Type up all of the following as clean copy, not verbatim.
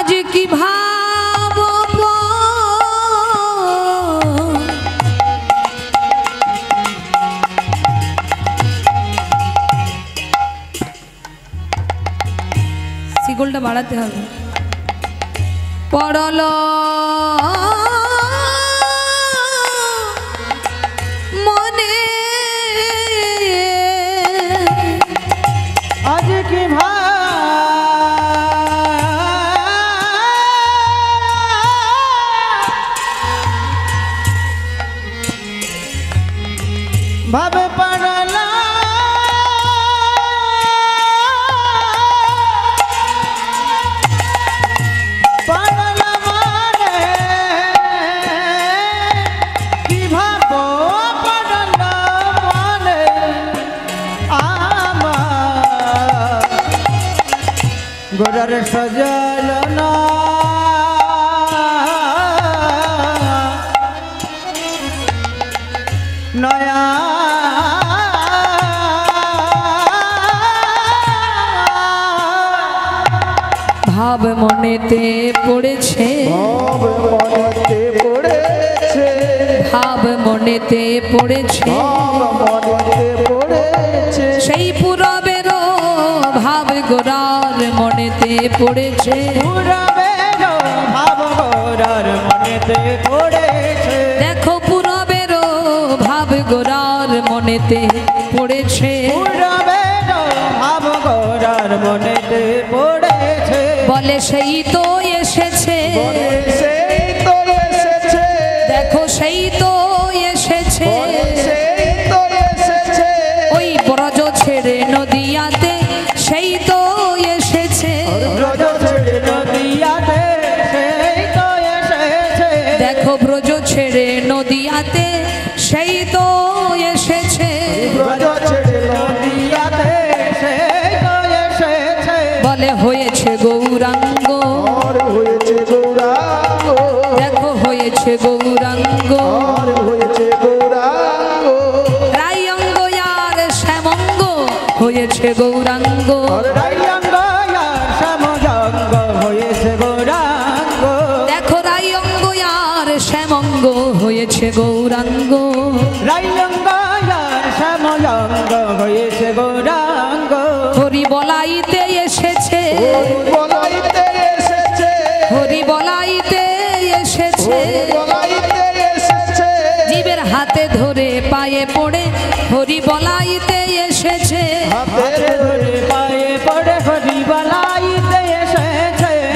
আজ কি ভাব শিকলটা বাড়াতে হবে পড়ল মনে আজ কি ভাব পড়লা গোরার সজল নয়া ভাব মনেতে পড়েছে ভাব মনেতে পড়েছে সেই পুরবের ভাব গোরার মনেতে পড়েছে ভাব গোরার মনেতে পড়েছে দেখো পুরবের ভাব গোরার মনেতে পড়েছে ভাব গোরার মনেতে পড়েছে বলে সেই তো এসেছে দেখো সেই তো এসেছে ওই ব্রজ ছেড়ে নদিয়াতে সেই তো এসেছে দেখো ব্রজ ছেড়ে নদিয়াতে সেই তো এসেছে বলে হয়েছে গৌরাঙ্গ দেখো হয়েছে গৌরাঙ্গ রায়ঙ্গ আর শ্যামঙ্গ হয়েছে গৌরাঙ্গ দেখো রায়ঙ্গ আর শ্যামঙ্গ হয়েছে গৌরাঙ্গ হয়েছে গৌরাঙ্গ হরি বলাইতে এসেছে হরি বলাইতে এসেছে জীবের হাতে ধরে পায়ে পড়ে হরি বলাইতে এসেছে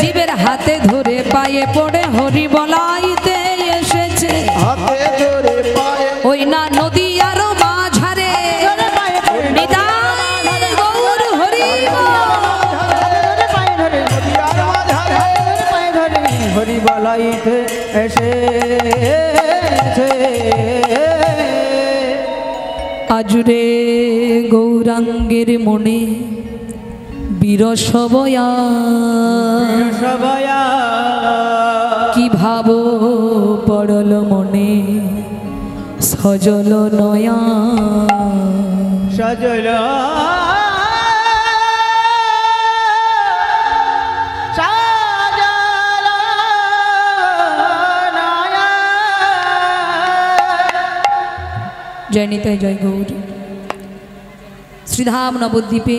জীবের হাতে ধরে পায়ে পড়ে হরি বলাইতে এসেছে ওই না নদী আরো মাঝারে নিতাই গৌর হরি হরি বলাইতে এসেছে আজুরে গৌরাঙ্গের মনে বিরসবয়া সবয়া কি ভাব পড়ল মনে সজল নয়া সজল জয় নিতাই জয় গৌর শ্রীধাম নবদ্বীপে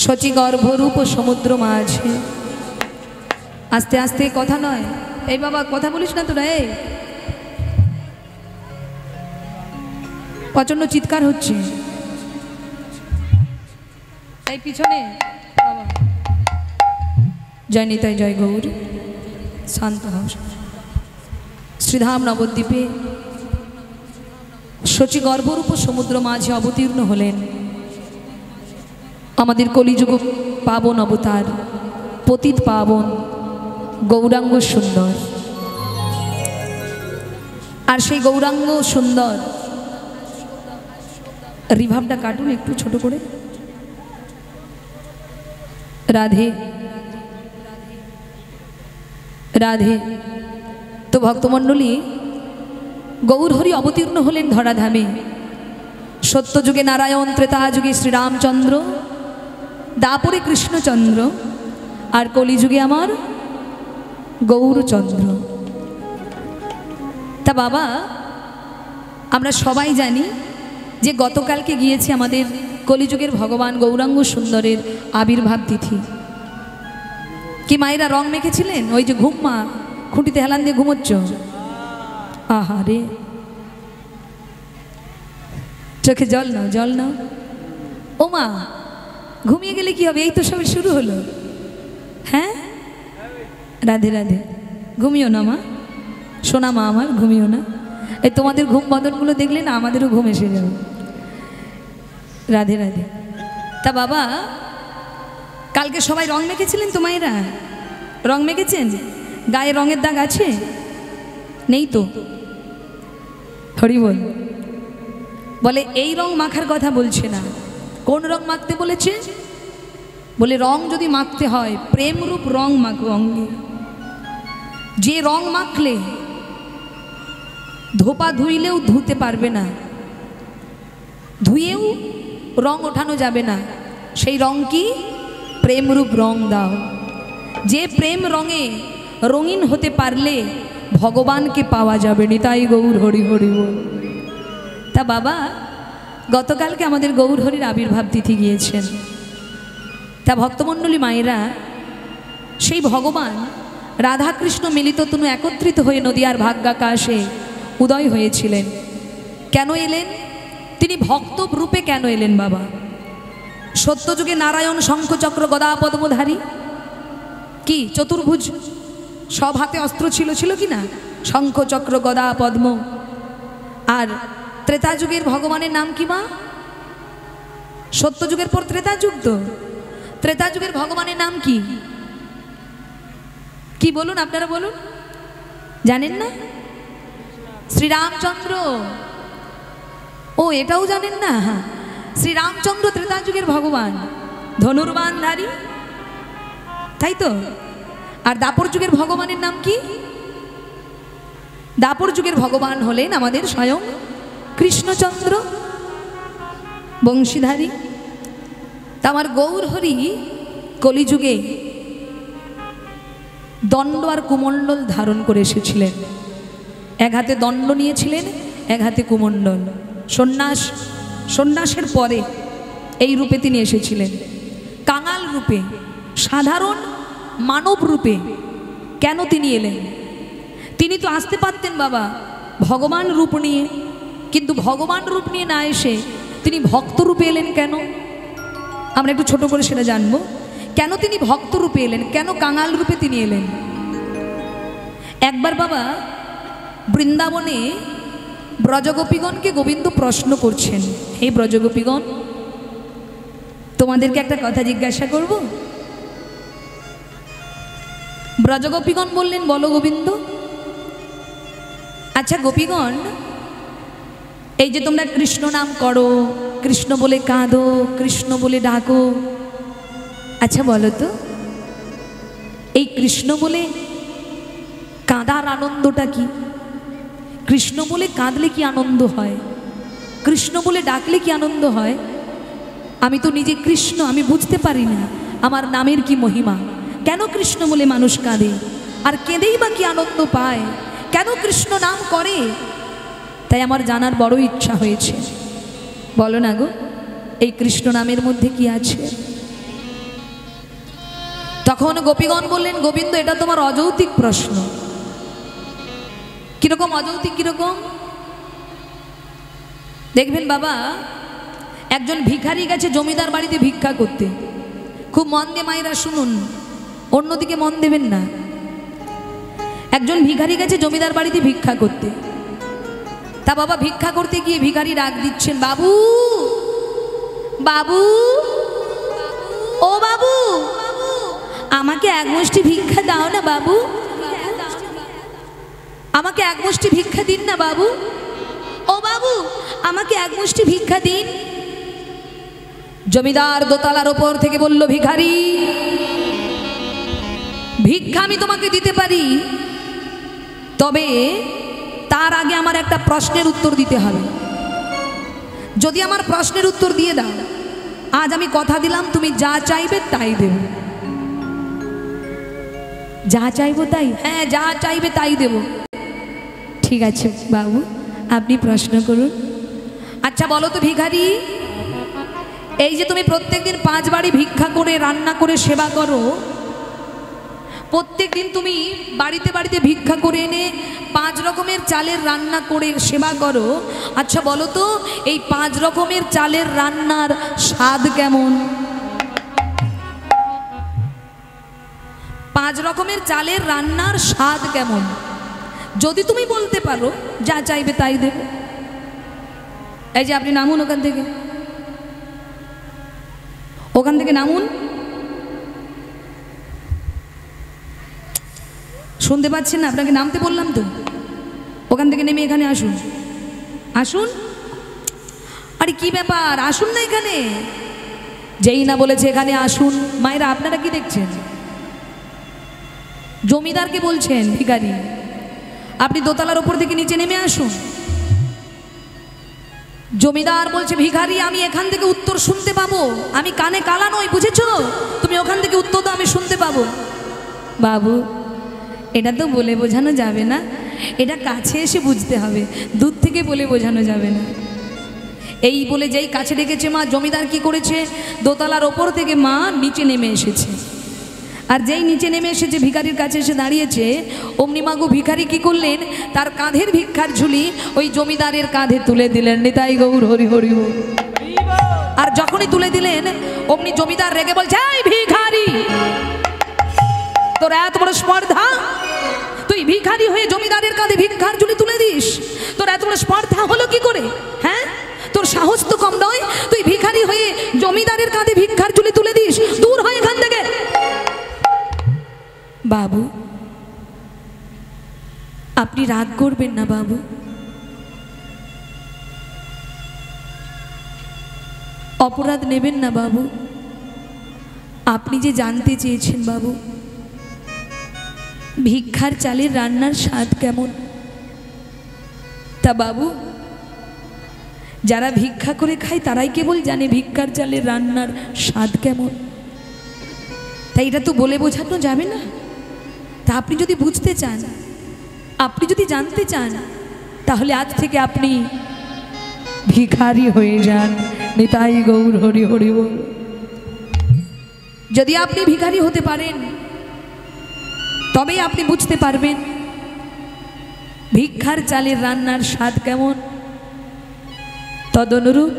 শচীগর্ভরূপ সমুদ্র মাঝে আস্তে আস্তে কথা নয় এই বাবা কথা বলিস না তোরা এই প্রচন্ড চিৎকার হচ্ছে এই পিছনে বাবা জয় নিতাই জয় গৌর শান্ত হও শ্রীধাম নবদ্বীপে শচীগর্ভরূপ সমুদ্র মাঝে অবতীর্ণ হলেন আমাদের কলিযুগ পাবন অবতার পতিত পাবন গৌরাঙ্গ সুন্দর আর সেই গৌরাঙ্গ সুন্দর রিভাবটা কাটুন একটু ছোট করে রাধে রাধে তো ভক্তমণ্ডলী গৌরহরি অবতীর্ণ হলেন ধরাধামে সত্যযুগে নারায়ণ ত্রেতা যুগে শ্রীরামচন্দ্র দাপরে কৃষ্ণচন্দ্র আর কলিযুগে আমার গৌরচন্দ্র। তা বাবা, আমরা সবাই জানি যে গতকালকে গিয়েছে আমাদের কলিযুগের ভগবান গৌরাঙ্গ সুন্দরের আবির্ভাব তিথি। কি মায়েরা রং মেখেছিলেন? ওই যে ঘুমমা খুঁটিতে হেলান দিয়ে ঘুমোচ্ছ, আহারে চোখে জল নাও, জল নাও। ও মা, ঘুমিয়ে গেলে কি হবে? এই তো সবে শুরু হলো। হ্যাঁ, রাধে রাধে। ঘুমিও না মা, শোনা মা আমার, ঘুমিও না। এই তোমাদের ঘুম বদনগুলো দেখলে না আমাদেরও ঘুম এসে যাবে। রাধে রাধে। তা বাবা, কালকে সবাই রং মেখেছিলেন তো মায়েরা? রং মেখেছেন? গায়ে রঙের দাগ আছে? নেই তো? হরি বল। বলে এই রং মাখার কথা বলছে না। কোন রং মাখতে বলেছে? বলে রং যদি মাখতে হয় প্রেম রূপ রং মাখো অঙ্গে। যে রং মাখলে ধোপা ধুইলেও ধুতে পারবে না, ধুয়েও রং ওঠানো যাবে না, সেই রং কি? প্রেম রূপ রং দাও। যে প্রেম রঙে রঙিন হতে পারলে ভগবানকে পাওয়া যাবে। নিতাই গৌর হরি হরি বল। তা বাবা, গতকালকে আমাদের গৌর হরির আবির্ভাব তিথি গিয়েছেন। তা ভক্তমণ্ডলী মায়েরা, সেই ভগবান রাধাকৃষ্ণ মিলিত তনু একত্রিত হয়ে নদিয়ার ভাগ্যাকাশে উদয় হয়েছিলেন। কেন এলেন? তিনি ভক্ত রূপে কেন এলেন বাবা? সত্যযুগে নারায়ণ শঙ্খচক্র গদা পদ্মধারী, কি চতুর্ভুজ, সব হাতে অস্ত্র ছিল, ছিল কি না? শঙ্খচক্র গদা পদ্ম। আর ত্রেতাযুগের ভগবানের নাম কি মা? সত্যযুগের পর ত্রেতাযুগ তো, ত্রেতাযুগের ভগবানের নাম কি? কি বলুন, আপনারা বলুন, জানেন না? শ্রীরামচন্দ্র। ও, এটাও জানেন না? শ্রীরামচন্দ্র ত্রেতাযুগের ভগবান, ধনুর্বাণধারী, তাই তো? আর দাপর যুগের ভগবানের নাম কি? দাপর যুগের ভগবান হলেন আমাদের স্বয়ং কৃষ্ণচন্দ্র বংশীধারী। তা আমার গৌর হরি কলিযুগে দণ্ড আর কুমণ্ডল ধারণ করে এসেছিলেন। এক হাতে দণ্ড নিয়েছিলেন, এক হাতে কুমণ্ডল। সন্ন্যাসের পরে এই রূপে তিনি এসেছিলেন, কাঙাল রূপে, সাধারণ মানব রূপে। কেন তিনি এলেন? তিনি তো আসতে পারতেন বাবা ভগবান রূপ নিয়ে, কিন্তু ভগবান রূপ নিয়ে না এসে তিনি ভক্ত রূপে এলেন কেন? আমরা একটু ছোট করে সেটা জানবো। কেন তিনি ভক্ত রূপে এলেন? কেন কাঙাল রূপে তিনি এলেন? একবার বাবা বৃন্দাবনে ব্রজগোপীগণকে গোবিন্দ প্রশ্ন করছেন, হে ব্রজগোপীগণ, তোমাদেরকে একটা কথা জিজ্ঞাসা করব। ব্রজগোপীগণ বললেন, বলো গোবিন্দ। আচ্ছা গোপীগণ, এই যে তোমরা কৃষ্ণ নাম করো, কৃষ্ণ বলে কাঁদো, কৃষ্ণ বলে ডাকো, আচ্ছা বলো তো, এই কৃষ্ণ বলে কাঁদার আনন্দটা কি? কৃষ্ণ বলে কাঁদলে কি আনন্দ হয়? কৃষ্ণ বলে ডাকলে কি আনন্দ হয়? আমি তো নিজে কৃষ্ণ, আমি বুঝতে পারি না আমার নামের কি মহিমা। কেন কৃষ্ণ বলে মানুষ কাঁদে? আর কেঁদেই বা কি আনন্দ পায়? কেন কৃষ্ণ নাম করে? তাই আমার জানার বড় ইচ্ছা হয়েছে। বলো না গো, এই কৃষ্ণ নামের মধ্যে কি আছে? তখন গোপীগণ বললেন, গোবিন্দ এটা তোমার অযৌক্তিক প্রশ্ন। কিরকম অযৌক্তিক? কিরকম দেখবেন বাবা, একজন ভিখারি গেছে জমিদার বাড়িতে ভিক্ষা করতে। খুব মন দিয়ে মায়েরা শুনুন, অন্যদিকে মন দেবেন না। একজন ভিখারি গেছে জমিদার বাড়িতে ভিক্ষা করতে। তা বাবা ভিক্ষা করতে গিয়ে ভিখারি ডাক দিচ্ছেন, বাবু বাবু, ও বাবু, আমাকে এক মুষ্টি ভিক্ষা দাও না বাবু, আমাকে এক মুষ্টি ভিক্ষা দিন না বাবু, ও বাবু আমাকে এক মুষ্টি ভিক্ষা দিন। জমিদার দোতলার ওপর থেকে বলল, ভিখারি, ভিক্ষা আমি তোমাকে দিতে পারি, তবে তার আগে আমার একটা প্রশ্নের উত্তর দিতে হবে। যদি আমার প্রশ্নের উত্তর দিয়ে দাও, আজ আমি কথা দিলাম তুমি যা চাইবে তাই দেব। যা চাইবো তাই? হ্যাঁ, যা চাইবে তাই দেব। ঠিক আছে বাবু, আপনি প্রশ্ন করুন। আচ্ছা বলো তো ভিখারি, এই যে তুমি প্রত্যেকদিন 5 বাড়ি ভিক্ষা করে রান্না করে সেবা করো, প্রত্যেক দিন তুমি বাড়িতে বাড়িতে ভিক্ষা করে এনে 5 রকমের চালের রান্না করে সেবা করো। আচ্ছা বলো তো, এই 5 রকমের চালের রান্নার স্বাদ কেমন? 5 রকমের চালের রান্নার স্বাদ কেমন? যদি তুমি বলতে পারো যা চাইবে তাই দেব। এই যে আপনি নামুন ওখান থেকে, ওখান থেকে নামুন। শুনতে পাচ্ছেন না? আপনাকে নামতে বললাম তো। ওখান থেকে নেমে এখানে আসুন, আসুন। আরে কি ব্যাপার, আসুন না এখানে। যেই না বলেছে এখানে আসুন। মায়েরা আপনারা কি দেখছেন? জমিদারকে বলছেন ভিখারি, আপনি দোতলার ওপর থেকে নিচে নেমে আসুন। জমিদার বলছে ভিখারি, আমি এখান থেকে উত্তর শুনতে পাবো, আমি কানে কালা নই, বুঝেছো? তুমি ওখান থেকে উত্তর দাও, আমি শুনতে পাবো। বাবু, এটা তো বলে বোঝানো যাবে না, এটা কাছে এসে বুঝতে হবে, দূর থেকে বলে বোঝানো যাবে না। এই বলে যেই কাছে ডেকেছে মা, জমিদার কি করেছে, দোতলার ওপর থেকে মা নিচে নেমে এসেছে। আর যেই নিচে নেমে এসেছে ভিখারির কাছে এসে দাঁড়িয়েছে, অমনি মাগো ভিখারি কি করলেন, তার কাঁধের ভিক্ষার ঝুলি ওই জমিদারের কাঁধে তুলে দিলেন। নিতাই গৌর হরি হরি বল। আর যখনই তুলে দিলেন, অমনি জমিদার রেগে বলছে, এই ভিখারি, তোর এত বড় স্পর্ধা, তুই ভিখারি হয়ে জমিদারের কাঁধে ভিক্ষার ঝুলি তুলে দিস? তোর এত বড় স্পর্ধা হলো কি করে? হ্যাঁ, তোর সাহস তো কম নয়, তুই ভিখারি হয়ে জমিদারের কাঁধে ভিক্ষার ঝুলি তুলে দিস? দূর হয় এখান থেকে। বাবু, আপনি রাগ করবেন না বাবু, অপরাধ নেবেন না বাবু। আপনি যে জানতে চেয়েছেন বাবু, ভিক্ষার চালের রান্নার স্বাদ কেমন, তা বাবু যারা ভিক্ষা করে খায় তারাই কেবল জানে ভিক্ষার চালের রান্নার স্বাদ কেমন। তাই এটা তো বলে বোঝানো যাবে না। তা আপনি যদি বুঝতে চান, আপনি যদি জানতে চান, তাহলে আজ থেকে আপনি ভিখারি হয়ে যান। নিতাই গৌর হরি হরি বল। যদি আপনি ভিখারি হতে পারেন, তবেই আপনি বুঝতে পারবেন ভিক্ষার চালের রান্নার স্বাদ কেমন। তদনুরূপ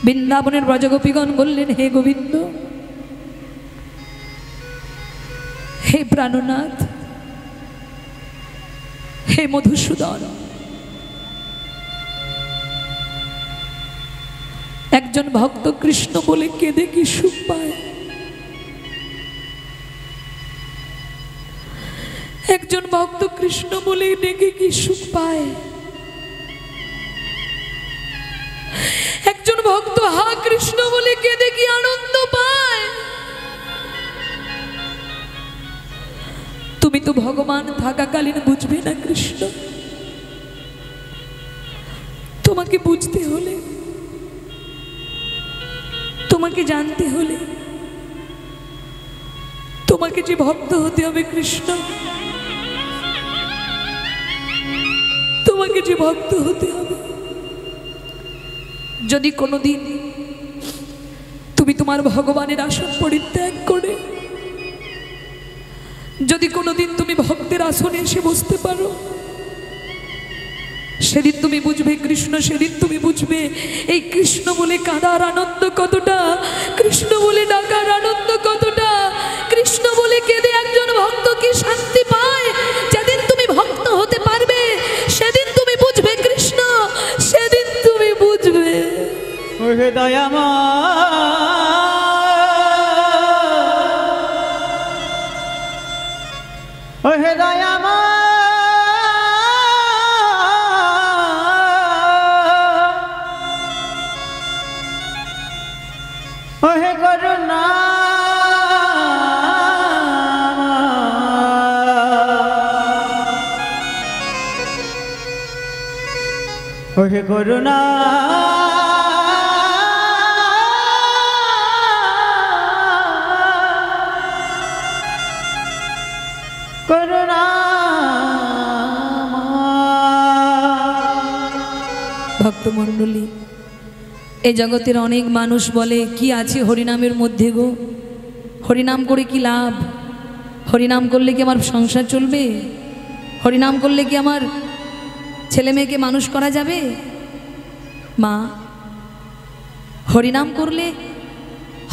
বৃন্দাবনের ব্রজগোপীগণ বললেন, হে গোবিন্দ, হে প্রাণনাথ, হে মধুসূদন, একজন ভক্ত কৃষ্ণ বলে কেঁদে কি সুখ পায়, একজন ভক্ত কৃষ্ণ বলে ডেকে কি সুখ পায়, একজন ভক্ত হা কৃষ্ণ বলে কেঁদে কি আনন্দ পায়। তুমি তো ভগবান থাকাকালীন বুঝবে না কৃষ্ণ, তোমাকে বুঝতে হলে, তোমাকে জানতে হলে, তোমাকে যে ভক্ত হতে হবে কৃষ্ণ, তোমাকে যে ভক্ত হতে হবে। যদি কোনোদিন তুমি তোমার ভগবানের আসন পরিত্যাগ করে যদি কোনোদিন তুমি ভক্তের আসনে এসে বসতে পারো, সেদিন তুমি বুঝবে কৃষ্ণ, সেদিন তুমি বুঝবে এই কৃষ্ণ বলে কাঁদার আনন্দ কতটা, কৃষ্ণ বলে ডাকার আনন্দ কতটা, কৃষ্ণ বলে কেঁদে একজন ভক্ত কি শান্তি পায়। যেদিন তুমি ভক্ত হতে পারবে সেদিন তুমি বুঝবে কৃষ্ণ, সেদিন তুমি বুঝবে। ওহে দয়াময়, ওহে দয়াময়, ওহে করুণা, ওহে করুণা, ভক্তমণ্ডলী, এই জগতের অনেক মানুষ বলে কি আছে হরিনামের মধ্যে গো, হরিনাম করে কি লাভ, হরিনাম করলে কি আমার সংসার চলবে, হরিনাম করলে কি আমার ছেলে মেয়েকে মানুষ করা যাবে। মা, হরিনাম করলে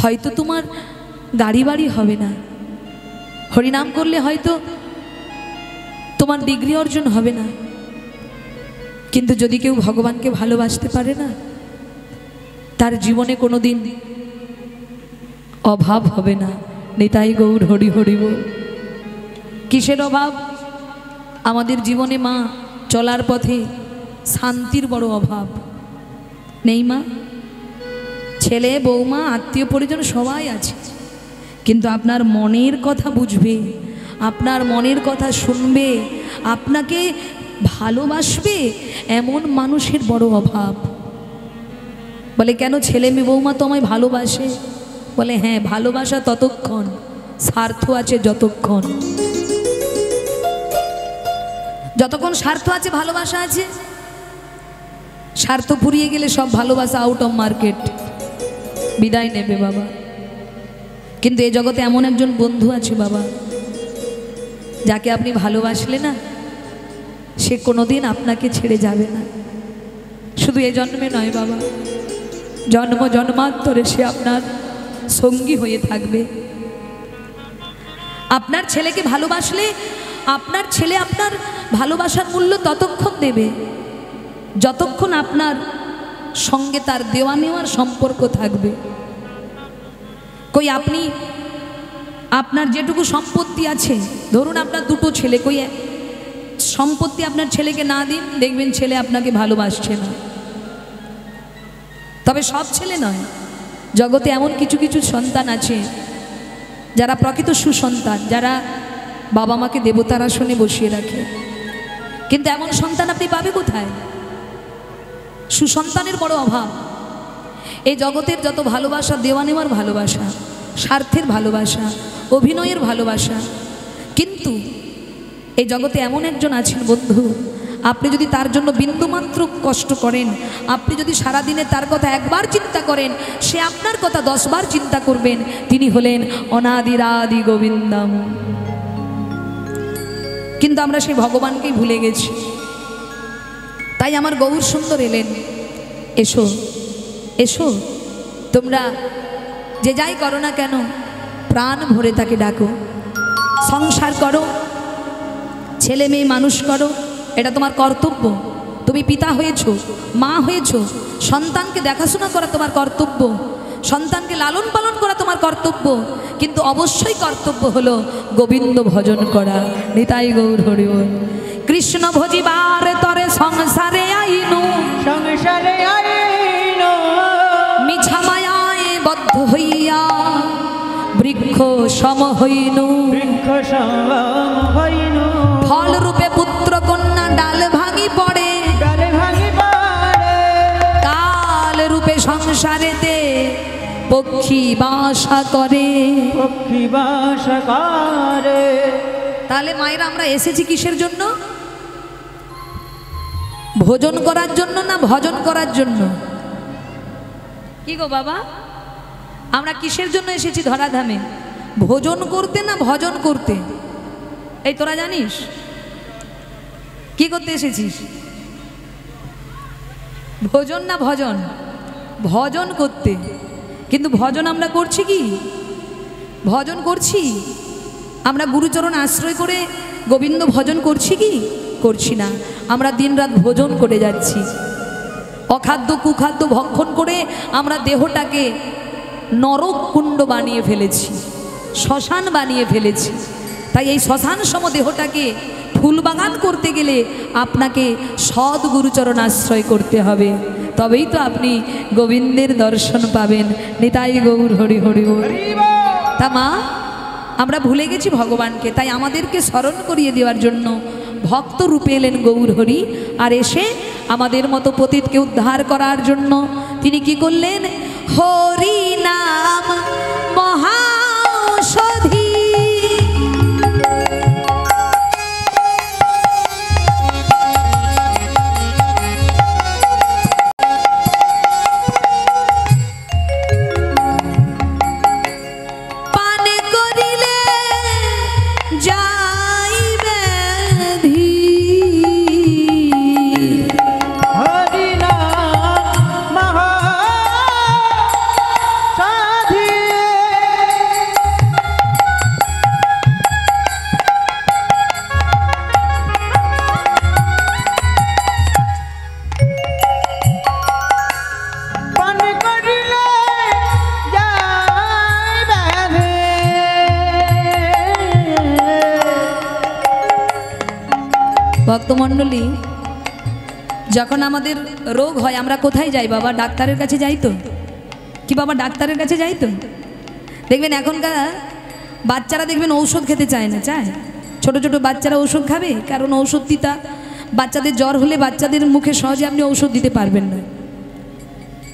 হয়তো তোমার গাড়ি বাড়ি হবে না, হরিনাম করলে হয়তো তোমার ডিগ্রি অর্জন হবে না, কিন্তু যদি কেউ ভগবানকে ভালোবাসতে পারে না, তার জীবনে কোনো দিন অভাব হবে না। নিতাই গৌর হরি হরি বল। কিসের অভাব? আমাদের জীবনে মা চলার পথে শান্তির বড় অভাব নেই মা। ছেলে বৌমা আত্মীয় পরিজন সবাই আছে, কিন্তু আপনার মনের কথা বুঝবে, আপনার মনের কথা শুনবে, আপনাকে ভালোবাসবে এমন মানুষের বড় অভাব। বলে কেন ছেলে মেয়ে বৌমা তো আমায় ভালোবাসে? বলে হ্যাঁ, ভালোবাসা ততক্ষণ, স্বার্থ আছে যতক্ষণ। যতক্ষণ স্বার্থ আছে ভালোবাসা আছে, স্বার্থ ফুরিয়ে গেলে সব ভালোবাসা আউট অফ মার্কেট, বিদায় নেবে বাবা। কিন্তু এই জগতে এমন একজন বন্ধু আছে বাবা, যাকে আপনি ভালোবাসলে না, সে কোনোদিন আপনাকে ছেড়ে যাবে না। শুধু এই জন্মে নয় বাবা, জন্ম জন্মান্তরে সে আপনার সঙ্গী হয়ে থাকবে। আপনার ছেলেকে ভালোবাসলে আপনার ছেলে আপনার ভালোবাসার মূল্য ততক্ষণ দেবে যতক্ষণ আপনার সঙ্গে তার দেওয়া নেওয়ার সম্পর্ক থাকবে। কই আপনি আপনার যেটুকু সম্পত্তি আছে, ধরুন আপনার দুটো ছেলে, কই সম্পত্তি আপনার ছেলেকে না দিন, দেখবেন ছেলে আপনাকে ভালোবাসছে না। তবে সব ছেলে নয়, জগতে এমন কিছু কিছু সন্তান আছে যারা প্রকৃত সুসন্তান, যারা বাবা মাকে দেবতার আসনে বসিয়ে রাখে। কিন্তু এমন সন্তান আপনি পাবে কোথায়? সুসন্তানের বড় অভাব। এই জগতের যত ভালোবাসা, দেওয়া নেওয়ার ভালোবাসা, স্বার্থের ভালোবাসা, অভিনয়ের ভালোবাসা, কিন্তু এই জগতে এমন একজন আছেন বন্ধু, আপনি যদি তার জন্য বিন্দুমাত্র কষ্ট করেন, আপনি যদি সারাদিনে তার কথা একবার চিন্তা করেন, সে আপনার কথা 10 বার চিন্তা করবেন। তিনি হলেন অনাদিরাদি গোবিন্দম। কিন্তু আমরা সেই ভগবানকেই ভুলে গেছি। তাই আমার গৌর সুন্দর এলেন, এসো এসো, তোমরা যে যাই করো না কেন প্রাণ ভরে তাকে ডাকো, সংসার করো, ছেলে মেয়ে মানুষ করো, এটা তোমার কর্তব্য। তুমি পিতা হয়েছো, মা হয়েছো, সন্তানকে দেখাশোনা করা তোমার কর্তব্য, সন্তানকে লালন পালন করা তোমার কর্তব্য, কিন্তু অবশ্যই কর্তব্য হলো গোবিন্দ ভজন করা। নিতাই গৌর হরি বল। কৃষ্ণ ভজিবার তরে সংসারে আইনু, সংসারে আইনো মিছা মায়ায় বদ্ধ হইয়া বৃক্ষ সম হইনু, বৃক্ষ সম হইনু, ফল রূপে পুত্র কন্যা ডাল ভাঙি পড়ে, ডাল ভাঙি পড়ে, কাল রূপে সংসারেতে পক্ষী বাসা করে, পক্ষী বাসা করে। তাহলে মায়েরা আমরা এসেছি কিসের জন্য? ভোজন করার জন্য না ভজন করার জন্য? কি গো বাবা, আমরা কিসের জন্য এসেছি ধরাধামে? ভোজন করতে না ভজন করতে? এই তোরা জানিস কি করতে এসেছিস? ভোজন না ভজন? ভজন করতে। কিন্তু ভজন আমরা করছি কি? ভজন করছি আমরা গুরুচরণ আশ্রয় করে গোবিন্দ ভজন করছি কি? করছি না। আমরা দিনরাত ভোজন করে যাচ্ছি, অখাদ্য কুখাদ্য ভক্ষণ করে আমরা দেহটাকে নরক কুণ্ড বানিয়ে ফেলেছি, শ্মশান বানিয়ে ফেলেছি। তাই এই শ্মশান সম দেহটাকে ফুলবাগান করতে গেলে আপনাকে সৎ গুরুচরণ আশ্রয় করতে হবে, তবেই তো আপনি গোবিন্দের দর্শন পাবেন। নিতাই গৌর হরি হরি বল। তা মা, আমরা ভুলে গেছি ভগবানকে, তাই আমাদেরকে স্মরণ করিয়ে দেওয়ার জন্য ভক্ত রূপে এলেন গৌর হরি। আর এসে আমাদের মতো পতিতকে উদ্ধার করার জন্য তিনি কি করলেন? হরি নাম মহাঔষধি। ভক্তমণ্ডলী, যখন আমাদের রোগ হয় আমরা কোথায় যাই বাবা? ডাক্তারের কাছে যাই তো কি বাবা? ডাক্তারের কাছে যাই তো। দেখবেন এখনকার বাচ্চারা দেখবেন ঔষধ খেতে চায় না, চায়? ছোট ছোট বাচ্চারা ঔষধ খাবে, কারণ ঔষধ তিতা। বাচ্চাদের জ্বর হলে বাচ্চাদের মুখে সহজে আপনি ঔষধ দিতে পারবেন না।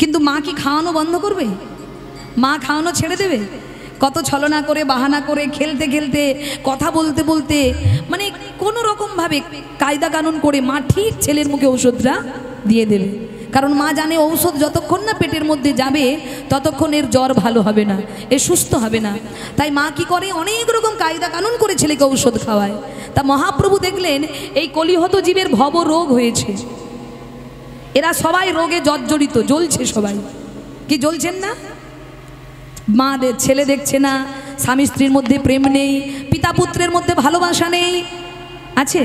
কিন্তু মা কি খাওয়ানো বন্ধ করবে? মা খাওয়ানো ছেড়ে দেবে? কত ছলনা করে, বাহানা করে, খেলতে খেলতে, কথা বলতে বলতে, মানে কোনো রকমভাবে কায়দা কানুন করে মা ঠিক ছেলের মুখে ওষুধটা দিয়ে দেবে। কারণ মা জানে ঔষধ যতক্ষণ না পেটের মধ্যে যাবে ততক্ষণ এর জ্বর ভালো হবে না, এ সুস্থ হবে না। তাই মা কি করে? অনেক রকম কায়দা কানুন করে ছেলেকে ঔষধ খাওয়ায়। তা মহাপ্রভু দেখলেন এই কলিহত জীবের ভব রোগ হয়েছে, এরা সবাই রোগে জর্জরিত, জ্বলছে সবাই। কি জ্বলছেন না? মা ছেলে দেখছে না, স্বামী স্ত্রীর মধ্যে প্রেম নেই, পিতা পুত্রের মধ্যে ভালোবাসা নেই, আছে?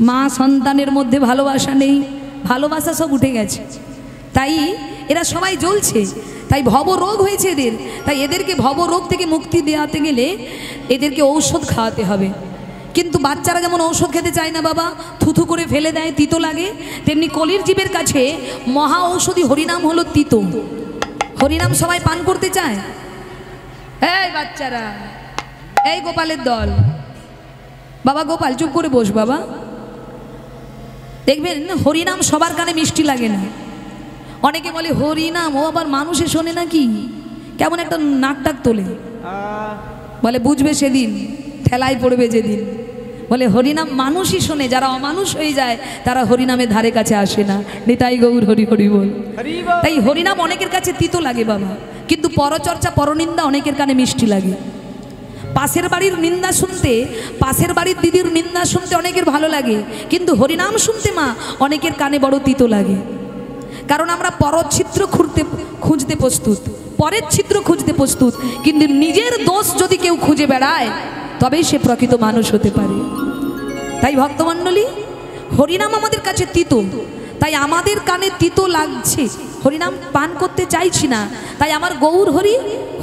মা সন্তানের মধ্যে ভালোবাসা নেই, ভালোবাসা সব উঠে গেছে। তাই এরা সবাই জ্বলছে, তাই ভব রোগ হয়েছে এদের। তাই এদেরকে ভব রোগ থেকে মুক্তি দেওয়াতে গেলে এদেরকে ঔষধ খাওয়াতে হবে। কিন্তু বাচ্চারা যেমন ঔষধ খেতে চায় না বাবা, থুথু করে ফেলে দেয়, তিতো লাগে, তেমনি কলির জীবের কাছে মহা ঔষধি হরিনাম হলো তিতো। হরিনাম সবাই পান করতে চায়। এই বাচ্চারা, এই গোপালের দল, বাবা গোপাল চুপ করে বস বাবা। দেখবেন হরিনাম সবার কানে মিষ্টি লাগে না। অনেকে বলে হরিনাম, ও আবার মানুষে শোনে নাকি, কেমন একটা নাক ডাক তোলে। বলে বুঝবে সেদিন, ঠেলায় পড়বে যেদিন। বলে হরিনাম মানুষই শোনে, যারা অমানুষ হয়ে যায় তারা হরিনামের ধারে কাছে আসে না। নিতাই গৌর হরি হরি বল। তাই হরিনাম অনেকের কাছে তিতো লাগে বাবা, কিন্তু পরচর্চা পরনিন্দা অনেকের কানে মিষ্টি লাগে। পাশের বাড়ির নিন্দা শুনতে, পাশের বাড়ির দিদির নিন্দা শুনতে অনেকের ভালো লাগে, কিন্তু হরিনাম শুনতে মা অনেকের কানে বড় তিতো লাগে। কারণ আমরা পরচ্ছিদ্র খুঁজতে প্রস্তুত, পরের ছিদ্র খুঁজতে প্রস্তুত, কিন্তু নিজের দোষ যদি কেউ খুঁজে বেড়ায় তবেই সে প্রকৃত মানুষ হতে পারে। তাই ভক্তমণ্ডলী, হরিনাম আমাদের কাছে তিতো, তাই আমাদের কানে তিতো লাগছে, হরিনাম পান করতে চাইছি না। তাই আমার গৌর হরি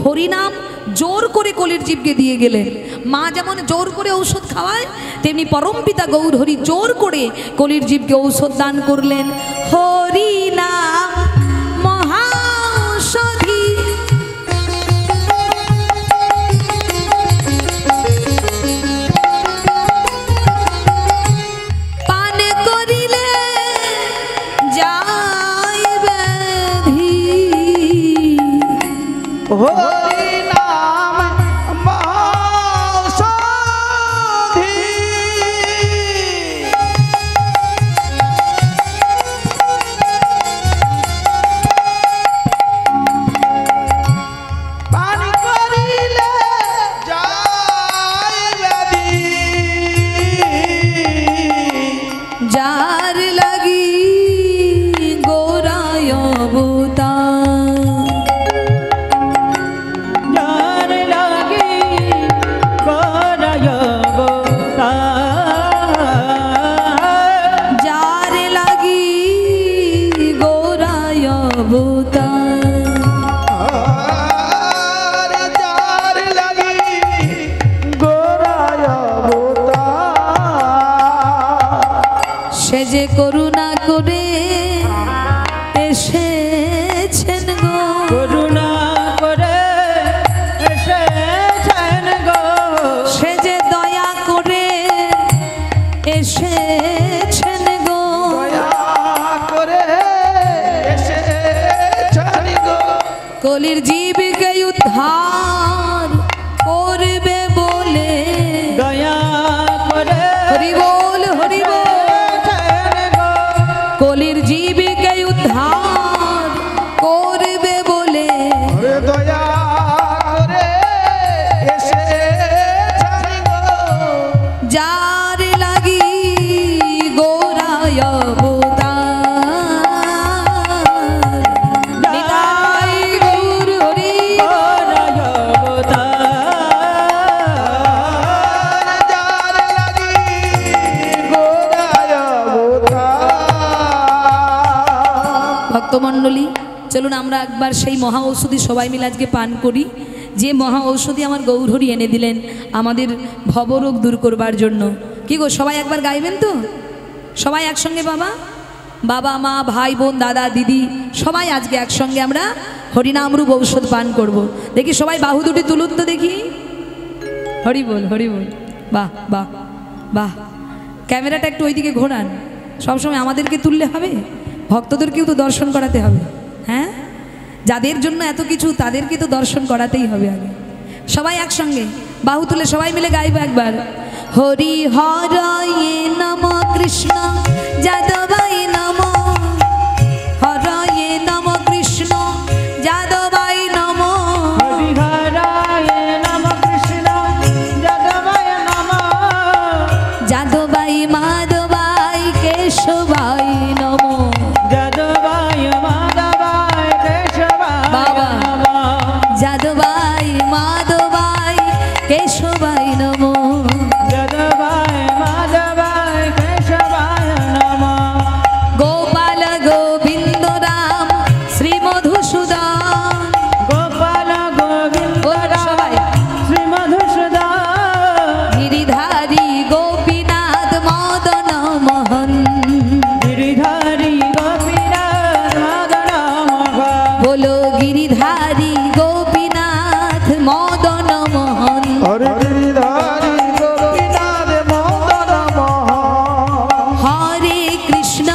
হরিনাম জোর করে কলির জীবকে দিয়ে গেলেন। মা যেমন জোর করে ঔষধ খাওয়ায়, তেমনি পরমপিতা গৌর হরি জোর করে কলির জীবকে ঔষধ দান করলেন। হরিনাম মহাঔষধি, পান করিলে যায় ব্যাধি। যার লাগি গোরায় অবতার, যার লাগি গোরায় অবতার, যার লাগি গোরায় অবতার, যার লাগি গোরায় অবতার, সে যে করুণা করে এসেছেন গো, করুণা করে এসেছেন গো, সে যে দয়া করে এসেছেন গো, দয়া করে এসেছেন গো, কলির জীবকে উদ্ধার করবে বলে, দয়া করে হরি বল হরি বল। এসেছেন গো, কলির জীবকে উদ্ধার করবে বলে, দয়া করে এসেছেন গো, যার লাগি গোরায় অবতার। নিতাই গৌর হরি গোরায় অবতার, যার লাগি গোরায় অবতার। ভক্তমণ্ডলী, চলুন আমরা একবার সেই মহা ঔষধি সবাই মিলে আজকে পান করি, যে মহা ঔষধি আমার গৌর হরি এনে দিলেন আমাদের ভবরোগ দূর করবার জন্য। কি গো সবাই একবার গাইবেন তো? সবাই একসঙ্গে বাবা, বাবা মা ভাই বোন দাদা দিদি সবাই আজকে একসঙ্গে আমরা হরিনামরূপ ঔষধ পান করব। দেখি সবাই বাহু দুটি তুলুন তো দেখি। হরি বল হরি বল। বাহ বাহ বাহ। ক্যামেরাটা একটু ওইদিকে ঘোরান। সবসময় আমাদেরকে তুললে হবে? ভক্তদেরকেও তো দর্শন করাতে হবে। হ্যাঁ, যাদের জন্য এত কিছু তাদেরকে তো দর্শন করাতেই হবে আগে। সবাই একসঙ্গে বাহু তুলে সবাই মিলে গাইব একবার। হরি হরয়ে নম কৃষ্ণ যাদবায় নম, হরয়ে নম কৃষ্ণ যাদবায় নম, হরিহরায় নম কৃষ্ণ যাদবায় নম, যাদবায় মাধবায় কেশবায় নম, যাদবায় মাধবায় কেশবায় বাবা। নম, যাদবায় মাধবায় কেশবায় নম, যাদবায় মাধবায় কেশবায় নম, গোপাল গোবিন্দ রাম শ্রী মধুসূদন, গোপাল গোবিন্দ সবাই। শ্রী মধুসূদন, গিরিধারী গোপীনাথ মদন মোহন, গিরিধারী গোপীনাথ মদন মোহন, বলো গিরিধারী গোপীনাথ মদন মোহন। হরে গিরিধারী গোপীনাথ মদন মোহন, হরে কৃষ্ণ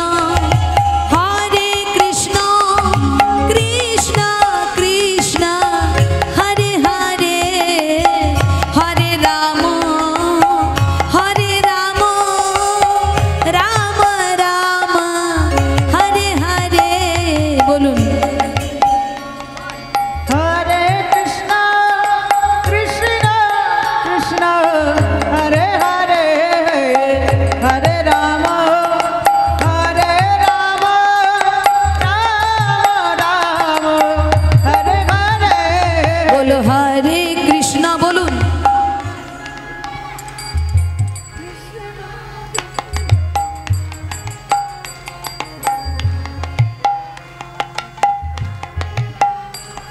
কৃষ্ণ কৃষ্ণ হরে হরে, হরে রাম রাম রাম হরে হরে। বলুন হরে কৃষ্ণ কৃষ্ণ কৃষ্ণ হরে হরে, হরে রাম রাম রাম হরে হরে। বলো হরে কৃষ্ণ। বলুন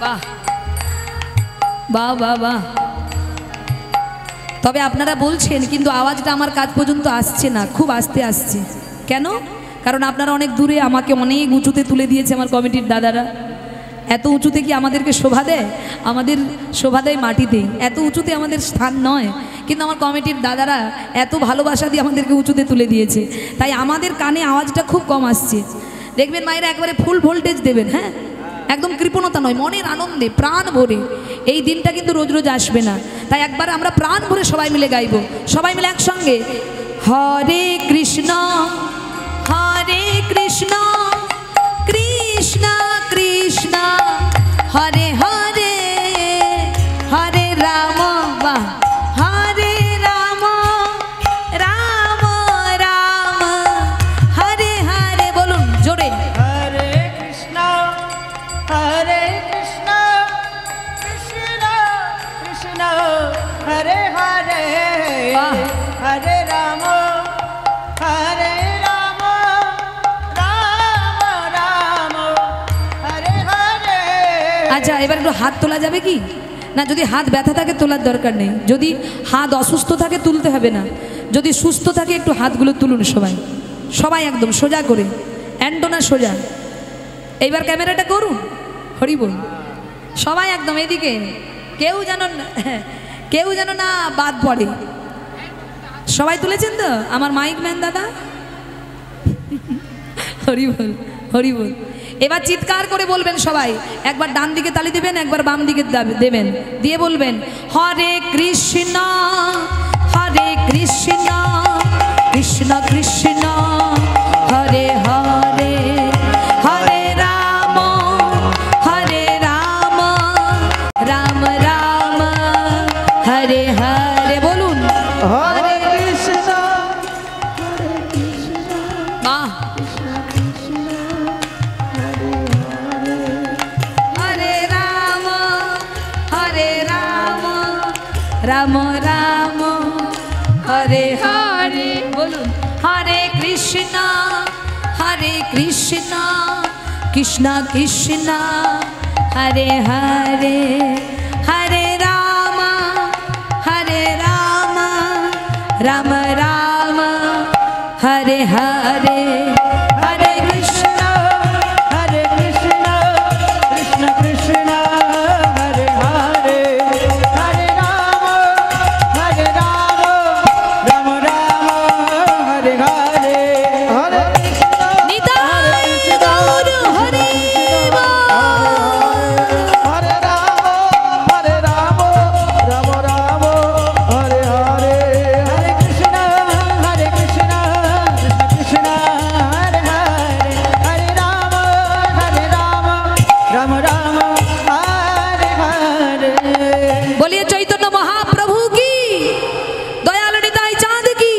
বাহ বাহ বাহ বাহ। তবে আপনারা বলছেন কিন্তু আওয়াজটা আমার কাছ পর্যন্ত আসছে না, খুব আস্তে আসছে। কেন? কারণ আপনারা অনেক দূরে, আমাকে অনেক উঁচুতে তুলে দিয়েছে আমার কমিটির দাদারা। এত উঁচুতে কি আমাদেরকে শোভা দেয়? আমাদের শোভা দেয় মাটিতেই, এত উঁচুতে আমাদের স্থান নয়। কিন্তু আমার কমিটির দাদারা এত ভালোবাসা দিয়ে আমাদেরকে উঁচুতে তুলে দিয়েছে, তাই আমাদের কানে আওয়াজটা খুব কম আসছে। দেখবেন মায়েরা একবারে ফুল ভোল্টেজ দেবেন, হ্যাঁ, একদম কৃপণতা নয়, মনের আনন্দে প্রাণ ভরে। এই দিনটা কিন্তু রোজ রোজ আসবে না, তাই একবার আমরা প্রাণ ভরে সবাই মিলে গাইব। সবাই মিলে একসঙ্গে হরে কৃষ্ণ কৃষ্ণ কৃষ্ণ হরে হরে, হরে রাম বাহ, হরে রাম রাম রাম হরে হরে। বলুন জোরে হরে কৃষ্ণ কৃষ্ণ কৃষ্ণ হরে হরে, বাহ। হরে রাম রাম রাম হরে হরে। আচ্ছা, এবার একটু হাত তোলা যাবে কি না? যদি হাত ব্যথা থাকে তোলার দরকার নেই, যদি হাত অসুস্থ থাকে তুলতে হবে না, যদি সুস্থ থাকে একটু হাতগুলো তুলুন সবাই, সবাই একদম সোজা করে, অ্যান্টোনা সোজা। এইবার ক্যামেরাটা করুন, হরি বল। সবাই একদম এদিকে, কেউ যেন না বাদ পড়ে। সবাই তুলেছেন তো আমার মাইক ম্যান দাদা? হরি বল হরি বল। এবার চিৎকার করে বলবেন সবাই, একবার ডান দিকে তালি দেবেন, একবার বাম দিকে দেবেন, দিয়ে বলবেন হরে কৃষ্ণ কৃষ্ণ কৃষ্ণ হরে হরে, হরে রাম রাম রাম হরে হরে। বলুন হরে কৃষ্ণ বাহ, হরে রাম রাম রাম হরে হরে। বলুন হরে কৃষ্ণ কৃষ্ণ কৃষ্ণ হরে হরে, হরে রাম রাম রাম চৈতন্য মহাপ্রভু কি, দয়াল নিতাই চাঁদ কি,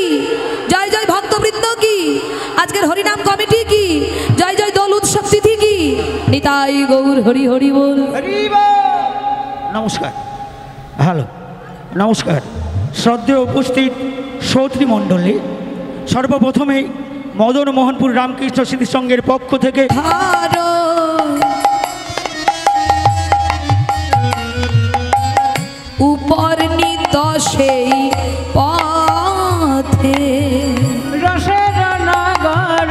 জয় জয় ভক্তবৃন্দ কি, আজকের হরিনাম কমিটি কি, জয় জয় দোল উৎসব তিথি কি, নিতাই গৌর হরি হরি বল। নমস্কার, হ্যালো, নমস্কার শ্রদ্ধেয় উপস্থিত শ্রোতৃ মণ্ডলী। সর্বপ্রথমে মদন মোহনপুর রামকৃষ্ণ স্মৃতি সংঘের পক্ষ থেকে উপর নিত সেই পথে রসের নগর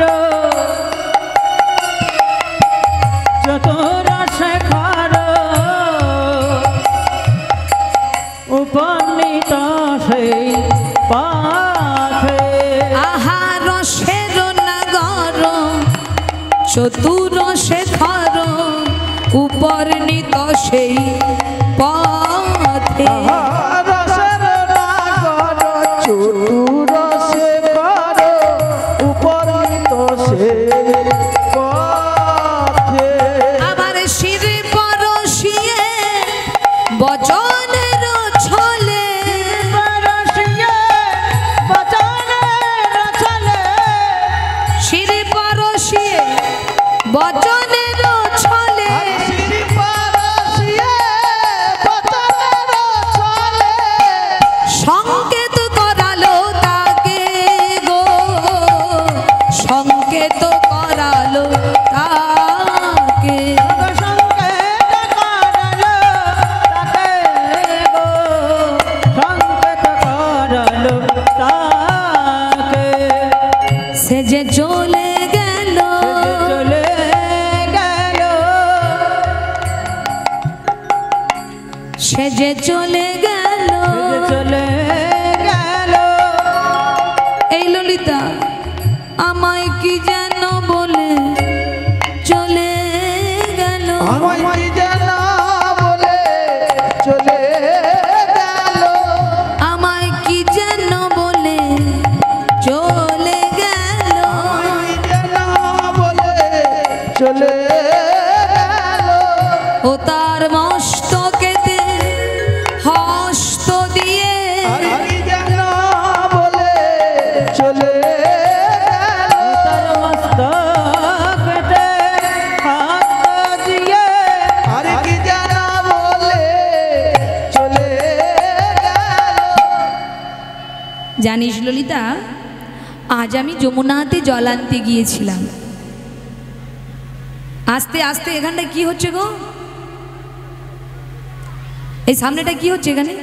যত রসে খার উপনীত সেই পাথে আহা রসের নগর চতুরসে খর উপর নিত সেই পথে রসের নগর চতুরসে খার উপনীত সেই পাথে আমার শিরে পরশিয়ে বচনের ছলে রসিয়ে বচনের ছলে শিরে পরশিয়ে বচনের ছলে শ্রী পরশিয়ে বচনের ছলে সংকেত করালো তাকে গো, সংকেত করালো তাকে সংকেত করালো তাকে গো, সংকেত করালো তাকে সে যে চলে গেল, চলে গেল সে যে চলে গেল। চলে গেল এই ললিতা আমায় কি যেন বলে চলে গেল, আমায় যেন বলে চলে গেল আমায় কি যেন বলে চলে গেল। আমায় যেন বলে চলে গেল ও তার মস্তকেতে হস্ত দিয়ে আমি যেন বলে চলে গেল তার মস্তকেতে হাত দিয়ে আর কি যেন বলে চলে গেল জানিস ললিতা, আজ আমি যমুনাতে জল আনতে গিয়েছিলাম। আস্তে আস্তে এখানটায় কি হচ্ছে গো, এই সামনেটা কি হচ্ছে এখানে?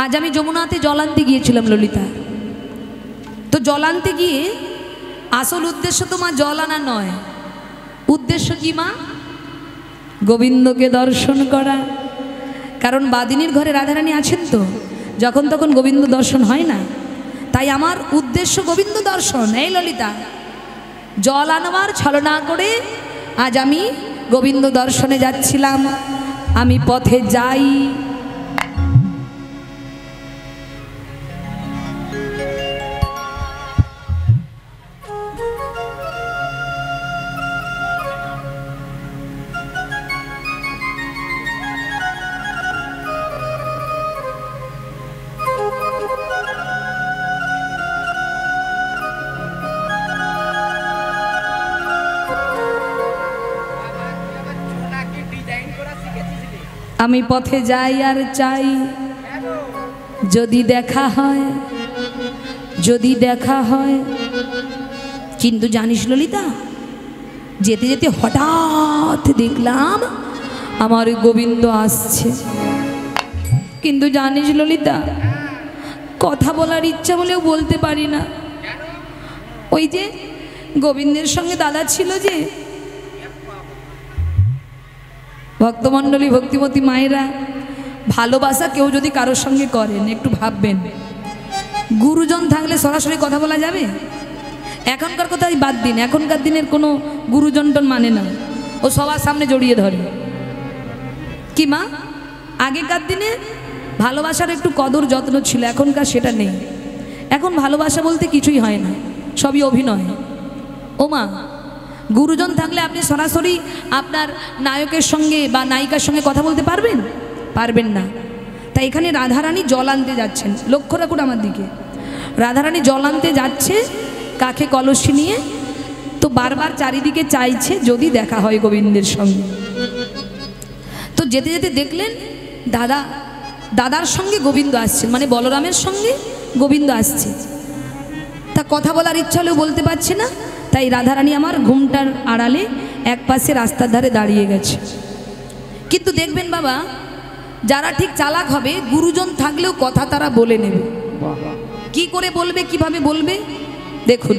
আজ আমি যমুনাতে জল আনতে গিয়েছিলাম ললিতা। তো জল আনতে গিয়ে আসল উদ্দেশ্য তো মা জল আনা নয়, উদ্দেশ্য কি মা? গোবিন্দকে দর্শন করা। কারণ বাদিনীর ঘরে রাধারানী আছেন তো, যখন তখন গোবিন্দ দর্শন হয় না, তাই আমার উদ্দেশ্য গোবিন্দ দর্শন। এই ললিতা, জল আনবার ছলনা করে আজ আমি গোবিন্দ দর্শনে যাচ্ছিলাম। আমি পথে যাই, আমি পথে যাই আর চাই যদি দেখা হয়, যদি দেখা হয়। কিন্তু জানিস ললিতা, যেতে যেতে হঠাৎ দেখলাম আমার গোবিন্দ আসছে। কিন্তু জানিস ললিতা, কথা বলার ইচ্ছা হলেও বলতে পারি না। ওই যে গোবিন্দের সঙ্গে দাদা ছিল যে, ভক্তমণ্ডলী ভক্তিমতী মায়েরা, ভালোবাসা কেউ যদি কারোর সঙ্গে করেন একটু ভাববেন, গুরুজন থাকলে সরাসরি কথা বলা যাবে? এখনকার কথা বাদ দিন, এখনকার দিনের কোনো গুরুজনটন মানে না, ও সবার সামনে জড়িয়ে ধরে। কি মা, আগেকার দিনে ভালোবাসার একটু কদর যত্ন ছিল, এখনকার সেটা নেই। এখন ভালোবাসা বলতে কিছুই হয় না, সবই অভিনয়। ও মা, গুরুজন থাকলে আপনি সরাসরি আপনার নায়কের সঙ্গে বা নায়িকার সঙ্গে কথা বলতে পারবেন? পারবেন না। তাই এখানে রাধারানী জল আনতে যাচ্ছেন, লক্ষ্য রাখুন আমার দিকে। রাধারানী জল আনতে যাচ্ছে কাকে কলসি নিয়ে, তো বারবার চারিদিকে চাইছে যদি দেখা হয় গোবিন্দের সঙ্গে। তো যেতে যেতে দেখলেন দাদার সঙ্গে গোবিন্দ আসছেন, মানে বলরামের সঙ্গে গোবিন্দ আসছে। তা কথা বলার ইচ্ছা হলেও বলতে পারছে না, তাই রাধারানী আমার ঘুমটার আড়ালে এক পাশে রাস্তার ধারে দাঁড়িয়ে গেছে। কিন্তু দেখবেন বাবা, যারা ঠিক চালাক হবে গুরুজন থাকলেও কথা তারা বলে নেবে। কি করে বলবে, কিভাবে বলবে দেখুন,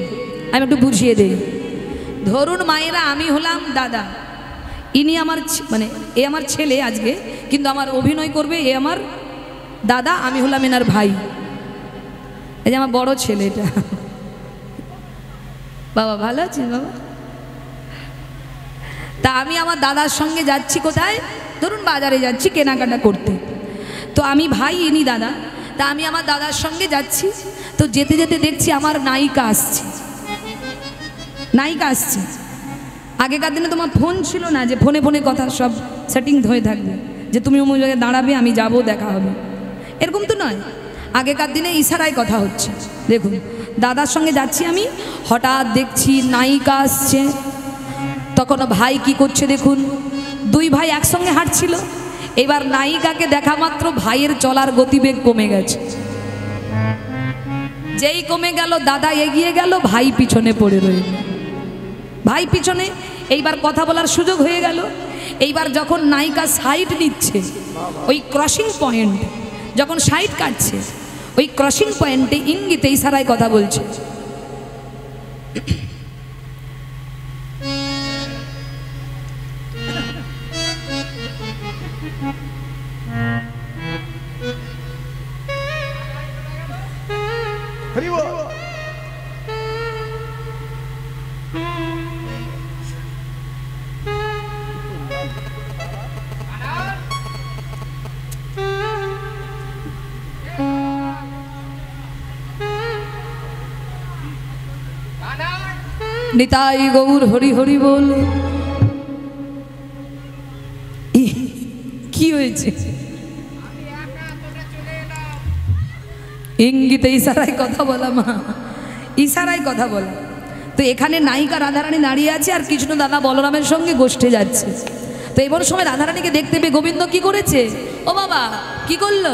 আমি একটু বুঝিয়ে দেই। ধরুন মায়েরা, আমি হলাম দাদা, ইনি আমার মানে এ আমার ছেলে আজকে, কিন্তু আমার অভিনয় করবে এ আমার দাদা, আমি হলাম এনার ভাই। এই যে আমার বড় ছেলে এটা। বাবা ভালো আছেন বাবা? তা আমি আমার দাদার সঙ্গে যাচ্ছি কোথায়, ধরুন বাজারে যাচ্ছি কেনাকাটা করতে। তো আমি ভাই, ইনি দাদা। তা আমি আমার দাদার সঙ্গে যাচ্ছি, তো যেতে যেতে দেখছি আমার নায়িকা আসছে। নায়িকা আসছে। আগেকার দিনে তোমার ফোন ছিল না যে ফোনে ফোনে কথা সব সেটিং হয়ে থাকবে, যে তুমি অমুক জায়গায় দাঁড়াবে, আমি যাব, দেখা হবে, এরকম তো নয়। আগেকার দিনে ইশারায় কথা হচ্ছে। দেখুন দাদার সঙ্গে যাচ্ছি আমি, হঠাৎ দেখছি নায়িকা আসছে। তখন ভাই কি করছে দেখুন, দুই ভাই একসঙ্গে হাঁটছিল। এবার নায়িকাকে দেখা মাত্র ভাইয়ের চলার গতিবেগ কমে গেছে। যেই কমে গেল, দাদা এগিয়ে গেল, ভাই পিছনে পড়ে রইল। ভাই পিছনে, এইবার কথা বলার সুযোগ হয়ে গেল। এইবার যখন নায়িকা সাইড নিচ্ছে, ওই ক্রসিং পয়েন্ট যখন সাইড কাটছে, ওই ক্রসিং পয়েন্টে ইঙ্গিতে ইশারায় কথা বলছে। নিতাই গৌর হরি হরি বল। কি হয়েছে? ইঙ্গিতে ইশারায় কথা বলা, মা ইশারায় কথা বলা। তো এখানে নায়িকা রাধারানী দাঁড়িয়ে আছে, আর কৃষ্ণ দাদা বলরামের সঙ্গে গোষ্ঠে যাচ্ছে। তো এবার সময় রাধারানীকে দেখতে পেয়ে গোবিন্দ কি করেছে, ও বাবা কি করলো,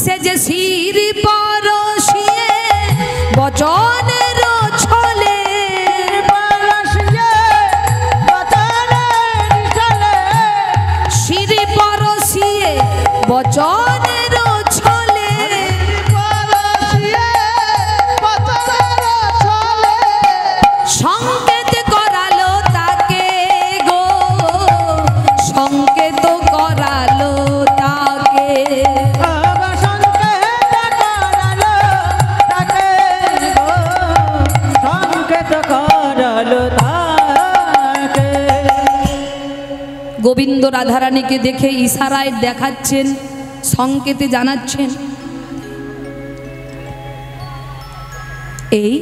সে যে শির পরশিয়ে বচনের ছলে, শির পরশিয়ে বচনের ছলে, সংকেত করালো তাকে গো, সংকেত করালো তাকে, গোবিন্দ রাধারানীকে দেখে ইশারায় দেখাচ্ছেন, সংকেতে জানাচ্ছেন, এই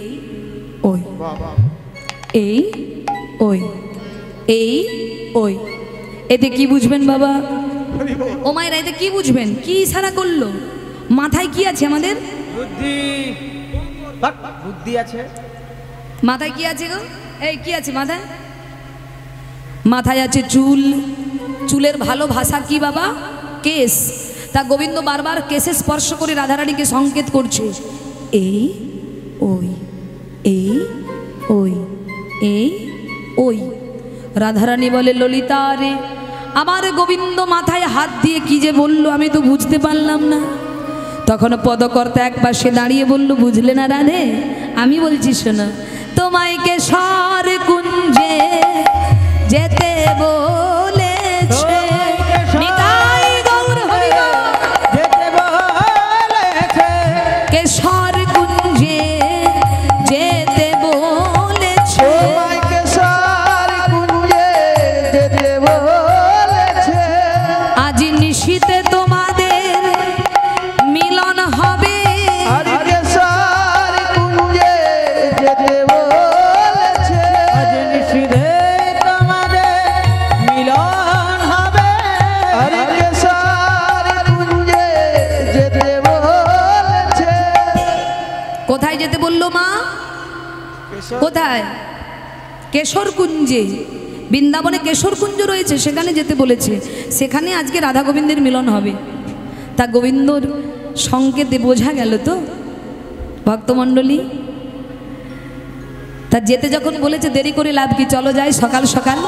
ওই, এই ওই, এই ওই। এতে কি বুঝবেন বাবা? ও মায়েরা এতে কি বুঝবেন? কি ইশারা করলো? মাথায় কি আছে আমাদের? বুদ্ধি। বুদ্ধি আছে মাথায়। কি আছে গো? এই কি আছে মাথায়? মাথায় আছে চুল। চুলের ভালো ভাষা কি বাবা? কেশ। তা গোবিন্দ বারবার কেশে স্পর্শ করে রাধারানীকে সংকেত করছে, এই ওই, এই ওই, এই ওই। রাধারানী বলে, ললিতা রে, আমার গোবিন্দ মাথায় হাত দিয়ে কি যে বললো আমি তো বুঝতে পারলাম না। তখন পদকর্তা এক পাশে দাঁড়িয়ে বলল, বুঝলে না রাধে, আমি বলছি শোনো, তোমায় কেশর কুঞ্জে যেতে বলেছে, নিতাই গৌর হরি বল, যেতে বলেছে, কেশর কুঞ্জে যেতে বলেছে, কেশর কুঞ্জে যেতে বলেছে, আজ নিশীতে তোমাদের মিলন হবে, আজ কেশর কুঞ্জে যেতে বলেছে, আজ নিশীতে কোথায়? কেশর কুঞ্জে। বৃন্দাবনে কেশর কুঞ্জ রয়েছে, সেখানে যেতে বলেছে। সেখানে আজকে রাধা গোবিন্দের মিলন হবে। তা গোবিন্দর সংকেতে বোঝা গেল তো ভক্তমণ্ডলী। তা যেতে যখন বলেছে দেরি করে লাভ কি, চলো যাই সকাল সকাল।